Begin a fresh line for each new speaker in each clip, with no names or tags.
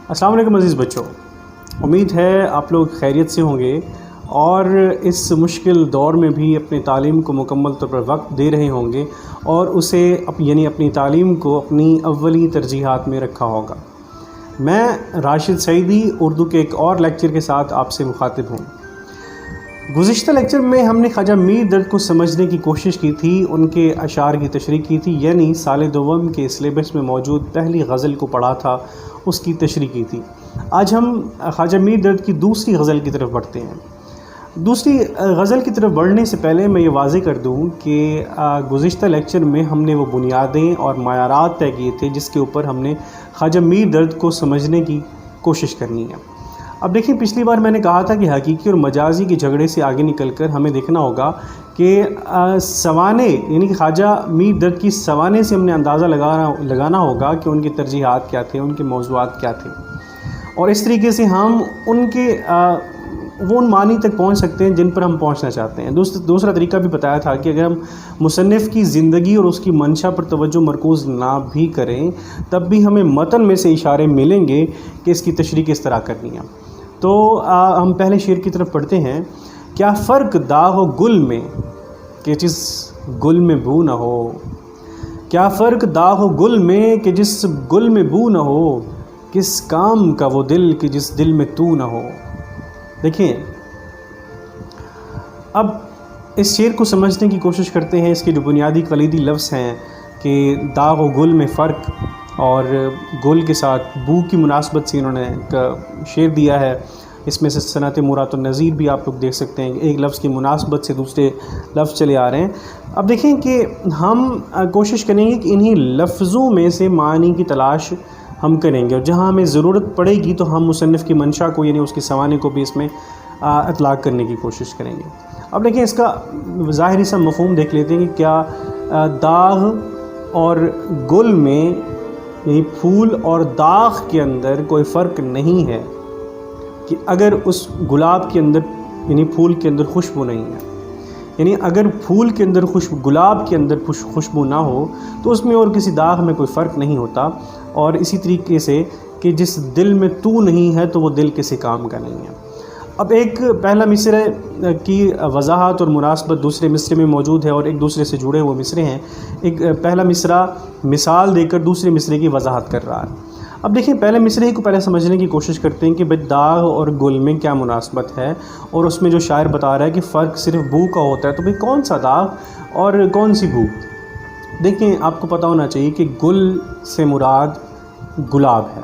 السلام علیکم عزیز بچوں، امید ہے آپ لوگ خیریت سے ہوں گے اور اس مشکل دور میں بھی اپنی تعلیم کو مکمل طور پر وقت دے رہے ہوں گے اور اسے اپنی تعلیم کو اپنی اولی ترجیحات میں رکھا ہوگا۔ میں راشد سعیدی اردو کے ایک اور لیکچر کے ساتھ آپ سے مخاطب ہوں۔ گزشتہ لیکچر میں ہم نے خواجہ میر درد کو سمجھنے کی کوشش کی تھی، ان کے اشعار کی تشریح کی تھی، یعنی سال دوم کے سلیبس میں موجود پہلی غزل کو پڑھا تھا، اس کی تشریح کی تھی۔ آج ہم خواجہ میر درد کی دوسری غزل کی طرف بڑھتے ہیں۔ دوسری غزل کی طرف بڑھنے سے پہلے میں یہ واضح کر دوں کہ گزشتہ لیکچر میں ہم نے وہ بنیادیں اور معیارات طے کیے تھے جس کے اوپر ہم نے خواجہ میر درد کو سمجھنے کی کوشش کرنی ہے۔ اب دیکھیں، پچھلی بار میں نے کہا تھا کہ حقیقی اور مجازی کے جھگڑے سے آگے نکل کر ہمیں دیکھنا ہوگا کہ سوانے یعنی کہ خواجہ میر درد کی سوانے سے ہم نے اندازہ لگانا ہوگا کہ ان کی ترجیحات کیا تھے، ان کے موضوعات کیا تھے، اور اس طریقے سے ہم ان معنی تک پہنچ سکتے ہیں جن پر ہم پہنچنا چاہتے ہیں۔ دوسرا طریقہ بھی بتایا تھا کہ اگر ہم مصنف کی زندگی اور اس کی منشا پر توجہ مرکوز نہ بھی کریں تب بھی ہمیں متن میں سے اشارے ملیں گے کہ اس کی تشریح کس طرح کرنی ہے۔ تو ہم پہلے شعر کی طرف پڑھتے ہیں۔ کیا فرق داغ و گل میں کہ جس گل میں بو نہ ہو، کیا فرق داغ و گل میں کہ جس گل میں بو نہ ہو، کس کام کا وہ دل کہ جس دل میں تو نہ ہو۔ دیکھیں، اب اس شعر کو سمجھنے کی کوشش کرتے ہیں۔ اس کے جو بنیادی کلیدی لفظ ہیں کہ داغ و گل میں فرق، اور گل کے ساتھ بو کی مناسبت سے انہوں نے ایک شعر دیا ہے۔ اس میں سے صنعت مرات النظیر بھی آپ لوگ دیکھ سکتے ہیں، ایک لفظ کی مناسبت سے دوسرے لفظ چلے آ رہے ہیں۔ اب دیکھیں کہ ہم کوشش کریں گے کہ انہی لفظوں میں سے معنی کی تلاش ہم کریں گے، اور جہاں ہمیں ضرورت پڑے گی تو ہم مصنف کی منشا کو یعنی اس کے سوانے کو بھی اس میں اطلاق کرنے کی کوشش کریں گے۔ اب دیکھیں، اس کا ظاہری سا مفہوم دیکھ لیتے ہیں کہ کیا داغ اور گل میں یعنی پھول اور داغ کے اندر کوئی فرق نہیں ہے کہ اگر اس گلاب کے اندر یعنی پھول کے اندر خوشبو نہیں ہے، یعنی اگر پھول کے اندر گلاب کے اندر خوشبو نہ ہو تو اس میں اور کسی داغ میں کوئی فرق نہیں ہوتا، اور اسی طریقے سے کہ جس دل میں تو نہیں ہے تو وہ دل کسی کام کا نہیں ہے۔ اب ایک پہلا مصرعے کی وضاحت اور مناسبت دوسرے مصرعے میں موجود ہے، اور ایک دوسرے سے جڑے ہوئے مصرعے ہیں۔ ایک پہلا مصرعہ مثال دے کر دوسرے مصرعے کی وضاحت کر رہا ہے۔ اب دیکھیں، پہلے مصرعے کو پہلے سمجھنے کی کوشش کرتے ہیں کہ داغ اور گل میں کیا مناسبت ہے، اور اس میں جو شاعر بتا رہا ہے کہ فرق صرف بو کا ہوتا ہے، تو کون سا داغ اور کون سی بو؟ دیکھیں، آپ کو پتہ ہونا چاہیے کہ گل سے مراد گلاب ہے،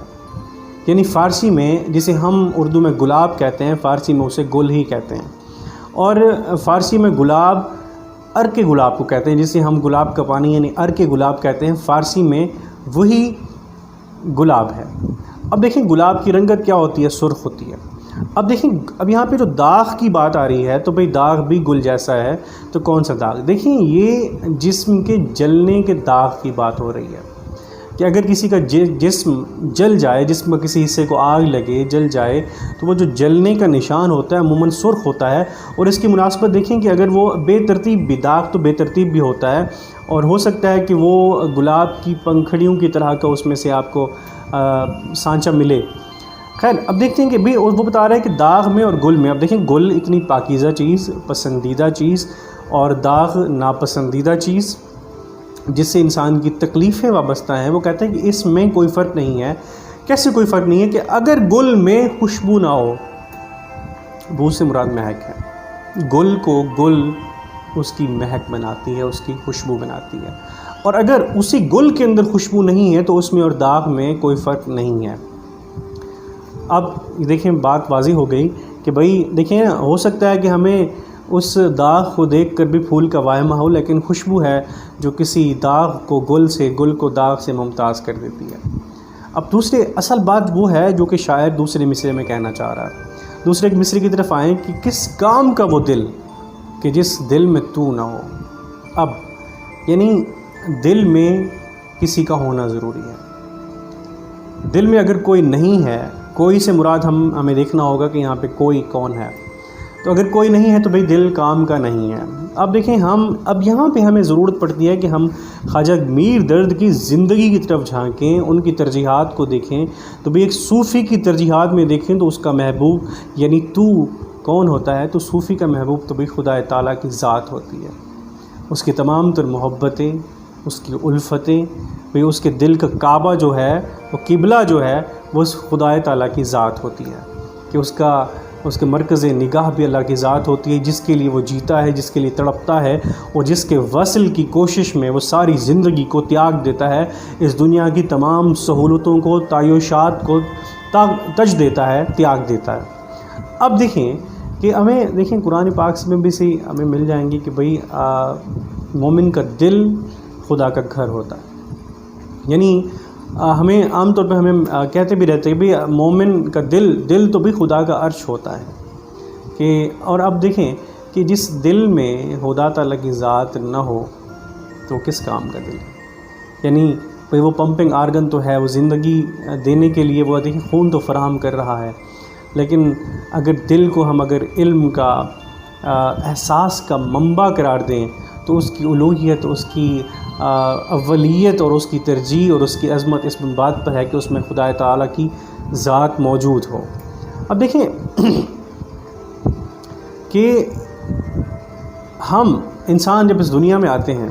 یعنی فارسی میں جسے ہم اردو میں گلاب کہتے ہیں، فارسی میں اسے گل ہی کہتے ہیں، اور فارسی میں گلاب عرق گلاب کو کہتے ہیں، جسے ہم گلاب کا پانی یعنی عرق گلاب کہتے ہیں، فارسی میں وہی گلاب ہے۔ اب دیکھیں، گلاب کی رنگت کیا ہوتی ہے؟ سرخ ہوتی ہے۔ اب دیکھیں، اب یہاں پہ جو داغ کی بات آ رہی ہے تو بھئی داغ بھی گل جیسا ہے، تو کون سا داغ؟ دیکھیں، یہ جسم کے جلنے کے داغ کی بات ہو رہی ہے کہ اگر کسی کا جسم جل جائے، جسم کا کسی حصے کو آگ لگے، جل جائے، تو وہ جو جلنے کا نشان ہوتا ہے عموماً سرخ ہوتا ہے، اور اس کی مناسبت دیکھیں کہ اگر وہ بے ترتیب بھی داغ تو بے ترتیب بھی ہوتا ہے، اور ہو سکتا ہے کہ وہ گلاب کی پنکھڑیوں کی طرح کا اس میں سے آپ کو سانچہ ملے۔ خیر، اب دیکھتے ہیں کہ بھی وہ بتا رہا ہے کہ داغ میں اور گل میں، اب دیکھیں، گل اتنی پاکیزہ چیز، پسندیدہ چیز، اور داغ ناپسندیدہ چیز جس سے انسان کی تکلیفیں وابستہ ہیں، وہ کہتے ہیں کہ اس میں کوئی فرق نہیں ہے۔ کیسے کوئی فرق نہیں ہے؟ کہ اگر گل میں خوشبو نہ ہو، بو سے مراد مہک ہے، گل کو گل اس کی مہک بناتی ہے، اس کی خوشبو بناتی ہے، اور اگر اسی گل کے اندر خوشبو نہیں ہے تو اس میں اور داغ میں کوئی فرق نہیں ہے۔ اب دیکھیں، بات واضح ہو گئی کہ بھئی دیکھیں، ہو سکتا ہے کہ ہمیں اس داغ کو دیکھ کر بھی پھول کا واہمہ ہو، لیکن خوشبو ہے جو کسی داغ کو گل کو داغ سے ممتاز کر دیتی ہے۔ اب اصل بات وہ ہے جو کہ شاعر دوسرے مصرعے میں کہنا چاہ رہا ہے۔ دوسرے مصرعے کی طرف آئیں کہ کس کام کا وہ دل کہ جس دل میں تو نہ ہو۔ اب یعنی دل میں کسی کا ہونا ضروری ہے۔ دل میں اگر کوئی نہیں ہے، کوئی سے مراد ہمیں دیکھنا ہوگا کہ یہاں پہ کوئی کون ہے۔ تو اگر کوئی نہیں ہے تو بھئی دل کام کا نہیں ہے۔ اب دیکھیں اب یہاں پہ ہمیں ضرورت پڑتی ہے کہ ہم خواجہ میر درد کی زندگی کی طرف جھانکیں، ان کی ترجیحات کو دیکھیں۔ تو بھئی ایک صوفی کی ترجیحات میں دیکھیں تو اس کا محبوب یعنی تو کون ہوتا ہے؟ تو صوفی کا محبوب تو بھئی خدا تعالیٰ کی ذات ہوتی ہے، اس کی تمام تر محبتیں، اس کی الفتیں، بھئی اس کے دل کا کعبہ جو ہے، وہ قبلہ جو ہے، وہ اس خدا تعالیٰ کی ذات ہوتی ہے، کہ اس کے مرکز نگاہ بھی اللہ کی ذات ہوتی ہے، جس کے لیے وہ جیتا ہے، جس کے لیے تڑپتا ہے، اور جس کے وصل کی کوشش میں وہ ساری زندگی کو تیاگ دیتا ہے، اس دنیا کی تمام سہولتوں کو، تعیشات کو تج دیتا ہے، تیاگ دیتا ہے۔ اب دیکھیں کہ دیکھیں قرآن پاک میں بھی ہمیں مل جائیں گے کہ بھئی مومن کا دل خدا کا گھر ہوتا ہے، یعنی ہمیں عام طور پہ ہمیں کہتے بھی رہتے ہیں کہ بھئی مومن کا دل تو بھی خدا کا عرش ہوتا ہے، اور اب دیکھیں کہ جس دل میں خدا تعالیٰ کی ذات نہ ہو تو کس کام کا دل ہے؟ یعنی بھئی وہ پمپنگ آرگن تو ہے، وہ زندگی دینے کے لیے وہ دیکھیں خون تو فراہم کر رہا ہے، لیکن اگر دل کو ہم علم کا احساس کا منبع قرار دیں تو اس کی الوہیت، اس کی اولیت اور اس کی ترجیح اور اس کی عظمت اس بات پر ہے کہ اس میں خدا تعالیٰ کی ذات موجود ہو۔ اب دیکھیں کہ ہم انسان جب اس دنیا میں آتے ہیں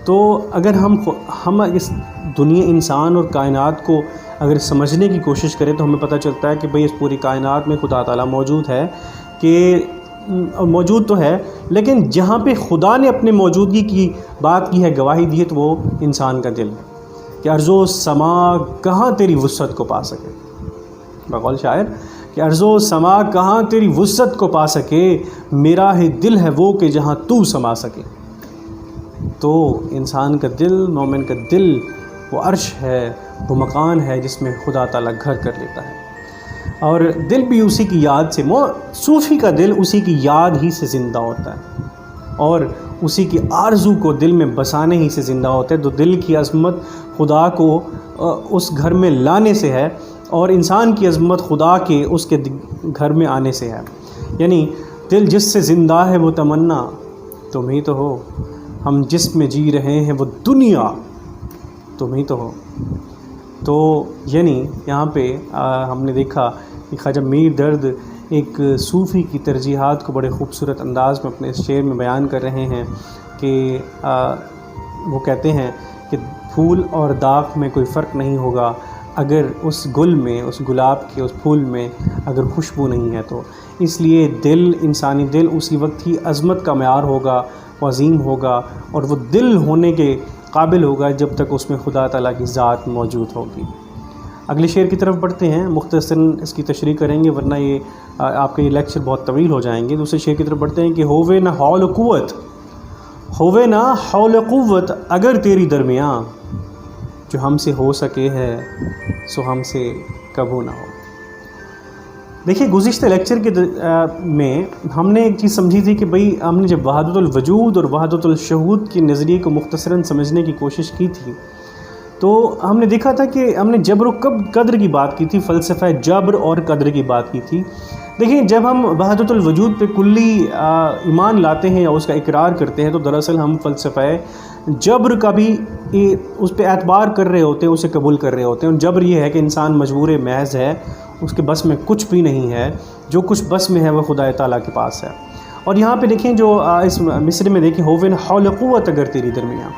تو اگر ہم اس دنیا انسان اور کائنات کو اگر سمجھنے کی کوشش کریں تو ہمیں پتہ چلتا ہے کہ بھئی اس پوری کائنات میں خدا تعالیٰ موجود ہے، کہ موجود تو ہے، لیکن جہاں پہ خدا نے اپنے موجودگی کی بات کی ہے، گواہی دی ہے، تو وہ انسان کا دل ہے، کہ ارض و سما کہاں تیری وسعت کو پا سکے، بقول شاعر کہ ارض و سما کہاں تیری وسعت کو پا سکے، میرا ہی دل ہے وہ کہ جہاں تو سما سکے۔ تو انسان کا دل، مومن کا دل وہ عرش ہے، وہ مکان ہے جس میں خدا تعالیٰ گھر کر لیتا ہے، اور دل بھی اسی کی یاد سے، صوفی کا دل اسی کی یاد ہی سے زندہ ہوتا ہے، اور اسی کی آرزو کو دل میں بسانے ہی سے زندہ ہوتا ہے۔ تو دل کی عظمت خدا کو اس گھر میں لانے سے ہے، اور انسان کی عظمت خدا کے اس کے گھر میں آنے سے ہے۔ یعنی دل جس سے زندہ ہے وہ تمنا تم ہی تو ہو، ہم جس میں جی رہے ہیں وہ دنیا تم ہی تو ہو۔ تو یعنی یہاں پہ ہم نے دیکھا کہ خواجہ میر درد ایک صوفی کی ترجیحات کو بڑے خوبصورت انداز میں اپنے اس شعر میں بیان کر رہے ہیں، کہ وہ کہتے ہیں کہ پھول اور داغ میں کوئی فرق نہیں ہوگا اگر اس گل میں، اس گلاب کے اس پھول میں اگر خوشبو نہیں ہے تو، اس لیے دل، انسانی دل اسی وقت ہی عظمت کا معیار ہوگا، عظیم ہوگا، اور وہ دل ہونے کے قابل ہوگا جب تک اس میں خدا تعالیٰ کی ذات موجود ہوگی۔ اگلے شعر کی طرف بڑھتے ہیں، مختصراً اس کی تشریح کریں گے ورنہ یہ آپ کے یہ لیکچر بہت طویل ہو جائیں گے۔ دوسرے شعر کی طرف بڑھتے ہیں کہ ہووے نہ حول قوت، ہووے نہ حول قوت اگر تیری درمیاں، جو ہم سے ہو سکے ہے سو ہم سے کبھی نہ ہو۔ دیکھیے گزشتہ لیکچر کے میں ہم نے ایک چیز سمجھی تھی کہ بھئی ہم نے جب وحدت الوجود اور وحدت الشہود کے نظریے کو مختصراً سمجھنے کی کوشش کی تھی تو ہم نے دیکھا تھا کہ ہم نے جبر و قدر کی بات کی تھی، فلسفہ جبر اور قدر کی بات کی تھی۔ دیکھیں جب ہم وحدت الوجود پہ کلی ایمان لاتے ہیں یا اس کا اقرار کرتے ہیں تو دراصل ہم فلسفہ جبر کا بھی اس پہ اعتبار کر رہے ہوتے ہیں، اسے قبول کر رہے ہوتے ہیں۔ اور جبر یہ ہے کہ انسان مجبور محض ہے، اس کے بس میں کچھ بھی نہیں ہے، جو کچھ بس میں ہے وہ خدا تعالیٰ کے پاس ہے۔ اور یہاں پہ دیکھیں جو اس مصرے میں دیکھیں ہووے نہ حول قوت اگر تیری درمیاں،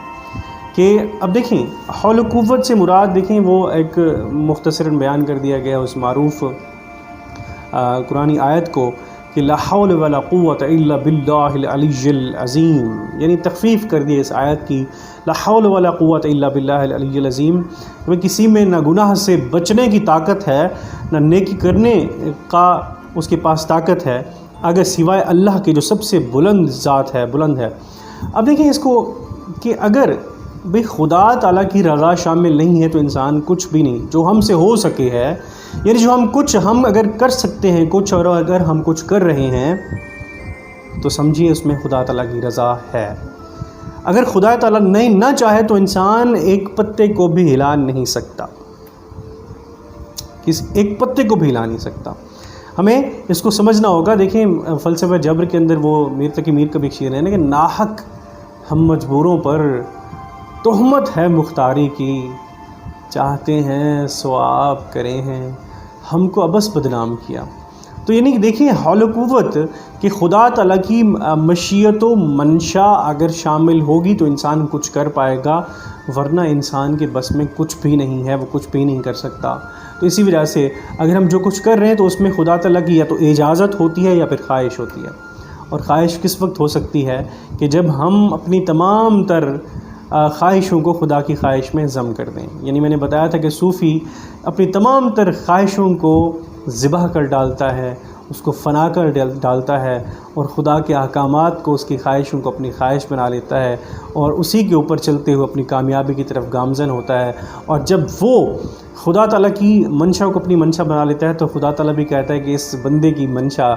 کہ اب دیکھیں حول قوت سے مراد دیکھیں وہ ایک مختصراً بیان کر دیا گیا اس معروف قرآنی آیت کو کہ لا حول ولا قوت الا باللہ العلی العظیم، یعنی تخفیف کر دی اس آیت کی، لا حول ولا قوت الا باللہ العلی العظیم، کہ کسی میں نہ گناہ سے بچنے کی طاقت ہے نہ نیکی کرنے کا اس کے پاس طاقت ہے اگر سوائے اللہ کے جو سب سے بلند ذات ہے، بلند ہے۔ اب دیکھیں اس کو کہ اگر بھئی خدا تعالیٰ کی رضا شامل نہیں ہے تو انسان کچھ بھی نہیں، جو ہم سے ہو سکے ہے، یعنی جو ہم اگر کر سکتے ہیں کچھ، اور اگر ہم کچھ کر رہے ہیں تو سمجھیے اس میں خدا تعالیٰ کی رضا ہے۔ اگر خدا تعالیٰ نہ چاہے تو انسان ایک پتے کو بھی ہلا نہیں سکتا، ایک پتے کو بھی ہلا نہیں سکتا۔ ہمیں اس کو سمجھنا ہوگا. دیکھیں فلسفہ جبر کے اندر وہ میر تقی میر کا بھی ایک شعر ہے نا کہ ناحق ہم مجبوروں پر تہمت ہے مختاری کی، چاہتے ہیں سو آپ کرے ہیں ہم کو ابس بدنام کیا. تو یعنی کہ دیکھیں حول و قوت کہ خدا تعالیٰ کی مشیت و منشا اگر شامل ہوگی تو انسان کچھ کر پائے گا، ورنہ انسان کے بس میں کچھ بھی نہیں ہے، وہ کچھ بھی نہیں کر سکتا. تو اسی وجہ سے اگر ہم جو کچھ کر رہے ہیں تو اس میں خدا تعالیٰ کی یا تو اجازت ہوتی ہے یا پھر خواہش ہوتی ہے. اور خواہش کس وقت ہو سکتی ہے کہ جب ہم اپنی تمام تر خواہشوں کو خدا کی خواہش میں ضم کر دیں. یعنی میں نے بتایا تھا کہ صوفی اپنی تمام تر خواہشوں کو ذبح کر ڈالتا ہے، اس کو فنا کر ڈالتا ہے، اور خدا کے احکامات کو، اس کی خواہشوں کو اپنی خواہش بنا لیتا ہے، اور اسی کے اوپر چلتے ہوئے اپنی کامیابی کی طرف گامزن ہوتا ہے. اور جب وہ خدا تعالیٰ کی منشا کو اپنی منشا بنا لیتا ہے تو خدا تعالیٰ بھی کہتا ہے کہ اس بندے کی منشا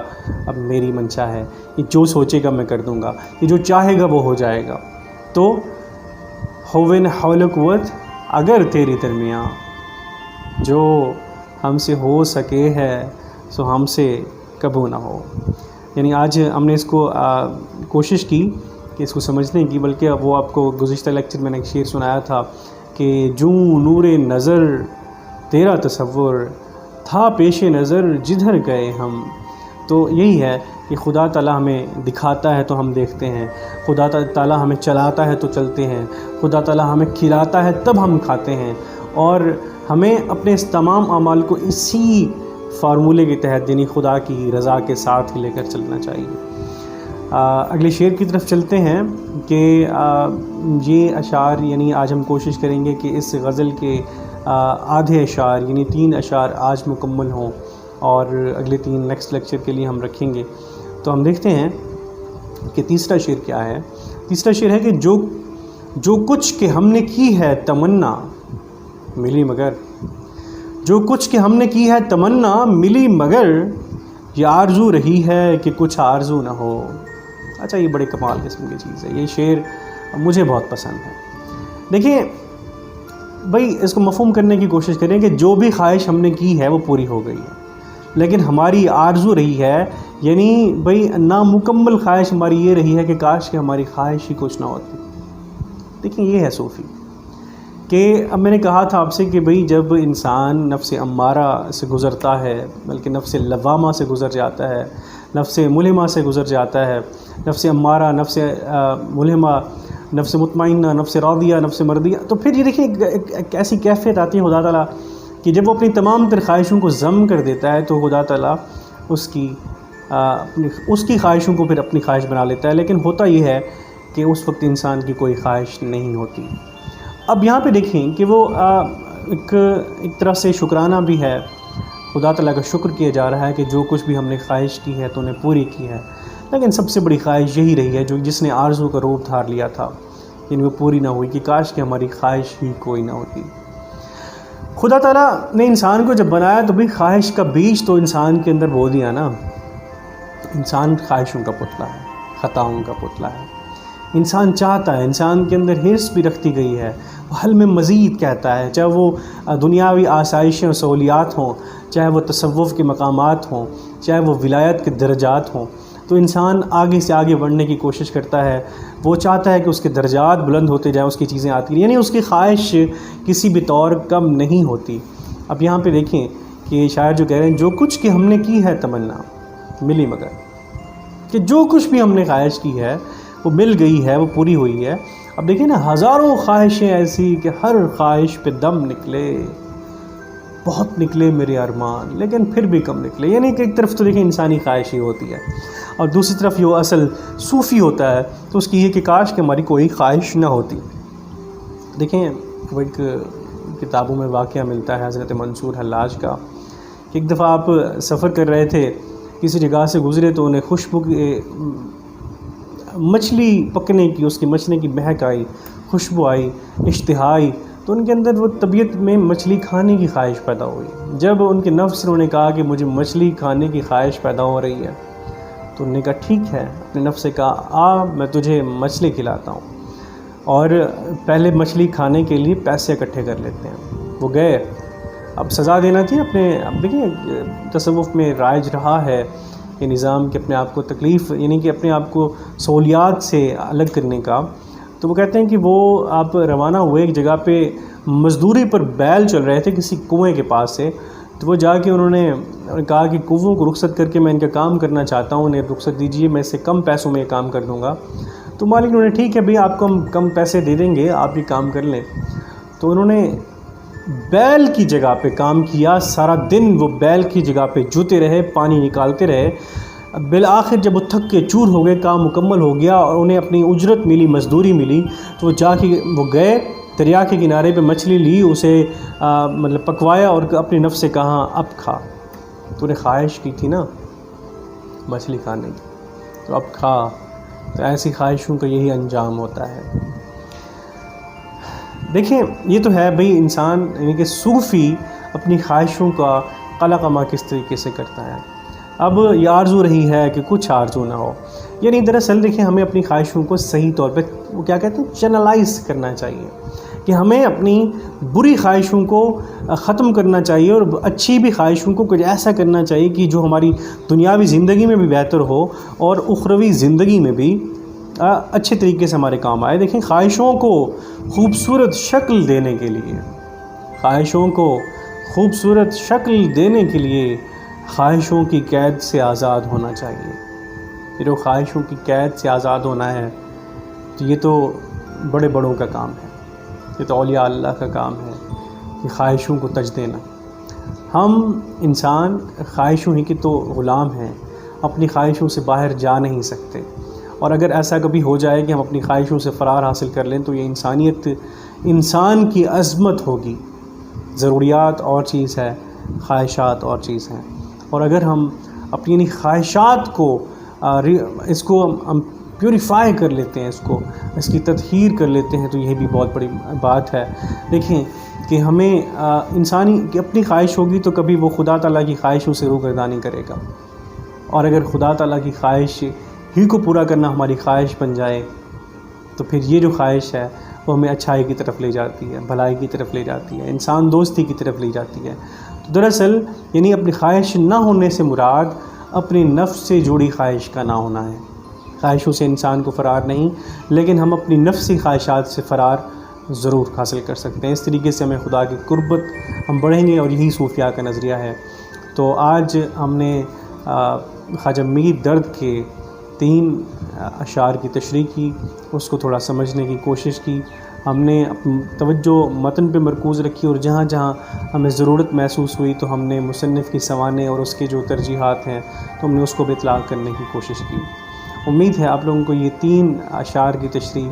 اب میری منشا ہے، یہ جو سوچے گا میں کر دوں گا، یہ جو چاہے گا وہ ہو جائے گا. تو ہووین حول قوت اگر تیری درمیاں جو ہم سے ہو سکے ہے سو ہم سے کبھی نہ ہو. یعنی آج ہم نے اس کو کوشش کی کہ اس کو سمجھنے کی، بلکہ وہ آپ کو گزشتہ لیکچر میں نے ایک شعر سنایا تھا کہ جوں نور نظر تیرا تصور تھا پیش نظر جدھر گئے ہم. تو یہی ہے کہ خدا تعالیٰ ہمیں دکھاتا ہے تو ہم دیکھتے ہیں، خدا تعالیٰ ہمیں چلاتا ہے تو چلتے ہیں، خدا تعالیٰ ہمیں کھلاتا ہے تب ہم کھاتے ہیں. اور ہمیں اپنے اس تمام اعمال کو اسی فارمولے کے تحت یعنی خدا کی رضا کے ساتھ ہی لے کر چلنا چاہیے. اگلے شعر کی طرف چلتے ہیں کہ یہ اشعار یعنی آج ہم کوشش کریں گے کہ اس غزل کے آدھے اشعار یعنی 3 اشعار آج مکمل ہوں، اور اگلے 3 نیکسٹ لیکچر کے لیے ہم رکھیں گے. تو ہم دیکھتے ہیں کہ تیسرا شعر کیا ہے. تیسرا شعر ہے کہ جو کچھ کہ ہم نے کی ہے تمنا ملی مگر، جو کچھ کہ ہم نے کی ہے تمنا ملی مگر، یہ آرزو رہی ہے کہ کچھ آرزو نہ ہو. اچھا یہ بڑے کمال قسم کی چیز ہے، یہ شعر مجھے بہت پسند ہے. دیکھیں بھائی اس کو مفہوم کرنے کی کوشش کریں کہ جو بھی خواہش ہم نے کی ہے وہ پوری ہو گئی ہے، لیکن ہماری آرزو رہی ہے، یعنی بھائی نامکمل خواہش ہماری یہ رہی ہے کہ کاش کہ ہماری خواہش ہی کچھ نہ ہوتی. دیکھیں یہ ہے صوفی کہ اب میں نے کہا تھا آپ سے کہ بھئی جب انسان نفس امارہ سے گزرتا ہے، بلکہ نفس لوامہ سے گزر جاتا ہے، نفس ملہمہ سے گزر جاتا ہے، نفس امارہ، نفس ملہمہ، نفس مطمئنہ، نفس راضیہ، نفس مرضیہ، تو پھر یہ دیکھیں ایک ایسی کیفیت آتی ہے خدا تعالیٰ کہ جب وہ اپنی تمام تر خواہشوں کو ضم کر دیتا ہے تو خدا تعالیٰ اس کی خواہشوں کو پھر اپنی خواہش بنا لیتا ہے. لیکن ہوتا یہ ہے کہ اس وقت انسان کی کوئی خواہش نہیں ہوتی. اب یہاں پہ دیکھیں کہ وہ ایک طرح سے شکرانہ بھی ہے، خدا تعالیٰ کا شکر کیا جا رہا ہے کہ جو کچھ بھی ہم نے خواہش کی ہے تو نے پوری کی ہے. لیکن سب سے بڑی خواہش یہی رہی ہے جس نے آرزو کا روپ دھار لیا تھا، یعنی وہ پوری نہ ہوئی کہ کاش کہ ہماری خواہش ہی کوئی نہ ہوتی. خدا تعالیٰ نے انسان کو جب بنایا تو بھی خواہش کا بیج تو انسان کے اندر بو دیا نا. انسان خواہشوں کا پتلا ہے، خطاؤں کا پتلا ہے. انسان چاہتا ہے، انسان کے اندر حرص بھی رکھتی گئی ہے، وہ حل میں مزید کہتا ہے، چاہے وہ دنیاوی آسائشیں و سہولیات ہوں، چاہے وہ تصوف کے مقامات ہوں، چاہے وہ ولایت کے درجات ہوں. تو انسان آگے سے آگے بڑھنے کی کوشش کرتا ہے، وہ چاہتا ہے کہ اس کے درجات بلند ہوتے جائیں، اس کی چیزیں آتی ہیں، یعنی اس کی خواہش کسی بھی طور کم نہیں ہوتی. اب یہاں پہ دیکھیں کہ شاعر جو کہہ رہے ہیں جو کچھ کہ ہم نے کی ہے تمنا ملی مگر، کہ جو کچھ بھی ہم نے خواہش کی ہے وہ مل گئی ہے، وہ پوری ہوئی ہے. اب دیکھیں نا ہزاروں خواہشیں ایسی کہ ہر خواہش پہ دم نکلے، بہت نکلے میرے ارمان لیکن پھر بھی کم نکلے. یعنی کہ ایک طرف تو دیکھیں انسانی خواہش ہی ہوتی ہے، اور دوسری طرف یہ اصل صوفی ہوتا ہے تو اس کی یہ کہ کاش کہ ہماری کوئی خواہش نہ ہوتی. دیکھیں وہ ایک کتابوں میں واقعہ ملتا ہے حضرت منصور حلاج کا کہ ایک دفعہ آپ سفر کر رہے تھے، کسی جگہ سے گزرے تو انہیں خوشبو مچھلی پکنے کی، اس کی مچھلی کی مہک آئی، خوشبو آئی، اشتہا آئی، تو ان کے اندر وہ طبیعت میں مچھلی کھانے کی خواہش پیدا ہوئی. جب ان کے نفس انہوں نے کہا کہ مجھے مچھلی کھانے کی خواہش پیدا ہو رہی ہے تو انہوں نے کہا ٹھیک ہے، اپنے نفس سے کہا میں تجھے مچھلی کھلاتا ہوں، اور پہلے مچھلی کھانے کے لیے پیسے اکٹھے کر لیتے ہیں. وہ گئے اب سزا دینا تھی اپنے. اب دیکھیں تصوف میں رائج رہا ہے یہ نظام کہ اپنے آپ کو تکلیف یعنی کہ اپنے آپ کو سہولیات سے الگ کرنے کا. تو وہ کہتے ہیں کہ وہ آپ روانہ ہوئے ایک جگہ پہ مزدوری پر بیل چل رہے تھے کسی کنویں کے پاس سے. تو وہ جا کے انہوں نے کہا کہ کنووں کو رخصت کر کے میں ان کا کام کرنا چاہتا ہوں, انہیں رخصت دیجیے, میں اس سے کم پیسوں میں یہ کام کر دوں گا. تو مالک انہوں نے ٹھیک ہے بھئی آپ کو ہم کم پیسے دے دیں گے, آپ یہ کام کر لیں. تو انہوں نے بیل کی جگہ پہ کام کیا, سارا دن وہ بیل کی جگہ پہ جوتے رہے, پانی نکالتے رہے. بالآخر جب وہ تھک کے چور ہو گئے, کام مکمل ہو گیا اور انہیں اپنی اجرت ملی, مزدوری ملی, تو وہ جا کے وہ گئے دریا کے کنارے پہ, مچھلی لی, اسے مطلب پکوایا اور اپنے نفس سے کہا اب کھا, تو نے خواہش کی تھی نا مچھلی کھانے کی, تو اب کھا. تو ایسی خواہشوں کا یہی انجام ہوتا ہے. دیکھیں یہ تو ہے بھئی انسان یعنی کہ صوفی اپنی خواہشوں کا قلقمہ کس طریقے سے کرتا ہے. اب یہ آرزو رہی ہے کہ کچھ آرزو نہ ہو, یعنی دراصل دیکھیں ہمیں اپنی خواہشوں کو صحیح طور پہ وہ کیا کہتے ہیں چینلائز کرنا چاہیے, کہ ہمیں اپنی بری خواہشوں کو ختم کرنا چاہیے اور اچھی بھی خواہشوں کو کچھ ایسا کرنا چاہیے کہ جو ہماری دنیاوی زندگی میں بھی بہتر ہو اور اخروی زندگی میں بھی اچھے طریقے سے ہمارے کام آئے. دیکھیں خواہشوں کو خوبصورت شکل دینے کے لیے, خواہشوں کو خوبصورت شکل دینے کے لیے خواہشوں کی قید سے آزاد ہونا چاہیے. پھر وہ خواہشوں کی قید سے آزاد ہونا ہے تو یہ تو بڑے بڑوں کا کام ہے, یہ تو اولیاء اللہ کا کام ہے کہ خواہشوں کو تج دینا. ہم انسان خواہشوں ہی کے تو غلام ہیں, اپنی خواہشوں سے باہر جا نہیں سکتے. اور اگر ایسا کبھی ہو جائے کہ ہم اپنی خواہشوں سے فرار حاصل کر لیں تو یہ انسانیت انسان کی عظمت ہوگی. ضروریات اور چیز ہے, خواہشات اور چیز ہیں. اور اگر ہم اپنی خواہشات کو اس کو ہم پیوریفائی کر لیتے ہیں, اس کی تطہیر کر لیتے ہیں, تو یہ بھی بہت بڑی بات ہے. دیکھیں کہ ہمیں انسانی کہ اپنی خواہش ہوگی تو کبھی وہ خدا تعالیٰ کی خواہشوں سے روگردانی کرے گا. اور اگر خدا تعالیٰ کی خواہش ہی کو پورا کرنا ہماری خواہش بن جائے تو پھر یہ جو خواہش ہے وہ ہمیں اچھائی کی طرف لے جاتی ہے, بھلائی کی طرف لے جاتی ہے, انسان دوستی کی طرف لے جاتی ہے. تو دراصل یعنی اپنی خواہش نہ ہونے سے مراد اپنی نفس سے جڑی خواہش کا نہ ہونا ہے. خواہشوں سے انسان کو فرار نہیں, لیکن ہم اپنی نفسی خواہشات سے فرار ضرور حاصل کر سکتے ہیں. اس طریقے سے ہمیں خدا کی قربت ہم بڑھیں گے, اور یہی صوفیاء کا نظریہ ہے. تو آج ہم نے خواجہ میر درد کے 3 اشعار کی تشریح کی, اس کو تھوڑا سمجھنے کی کوشش کی. ہم نے توجہ متن پہ مرکوز رکھی, اور جہاں جہاں ہمیں ضرورت محسوس ہوئی تو ہم نے مصنف کی سوانح اور اس کے جو ترجیحات ہیں تو ہم نے اس کو بھی اطلاق کرنے کی کوشش کی. امید ہے آپ لوگوں کو یہ 3 اشعار کی تشریح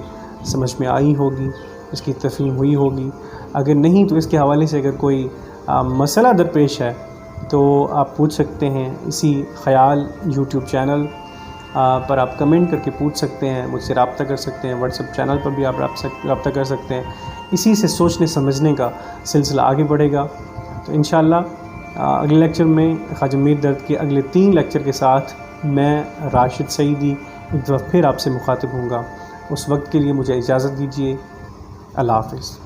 سمجھ میں آئی ہوگی, اس کی تفہیم ہوئی ہوگی. اگر نہیں تو اس کے حوالے سے اگر کوئی مسئلہ درپیش ہے تو آپ پوچھ سکتے ہیں. اسی خیال یوٹیوب چینل پر آپ کمنٹ کر کے پوچھ سکتے ہیں, مجھ سے رابطہ کر سکتے ہیں. واٹس ایپ چینل پر بھی آپ رابطہ کر سکتے ہیں. اسی سے سوچنے سمجھنے کا سلسلہ آگے بڑھے گا. تو انشاءاللہ اگلے لیکچر میں خواجہ میر درد کے اگلے 3 لیکچر کے ساتھ میں راشد سعیدی ایک دفعہ پھر آپ سے مخاطب ہوں گا. اس وقت کے لیے مجھے اجازت دیجیے. اللہ حافظ.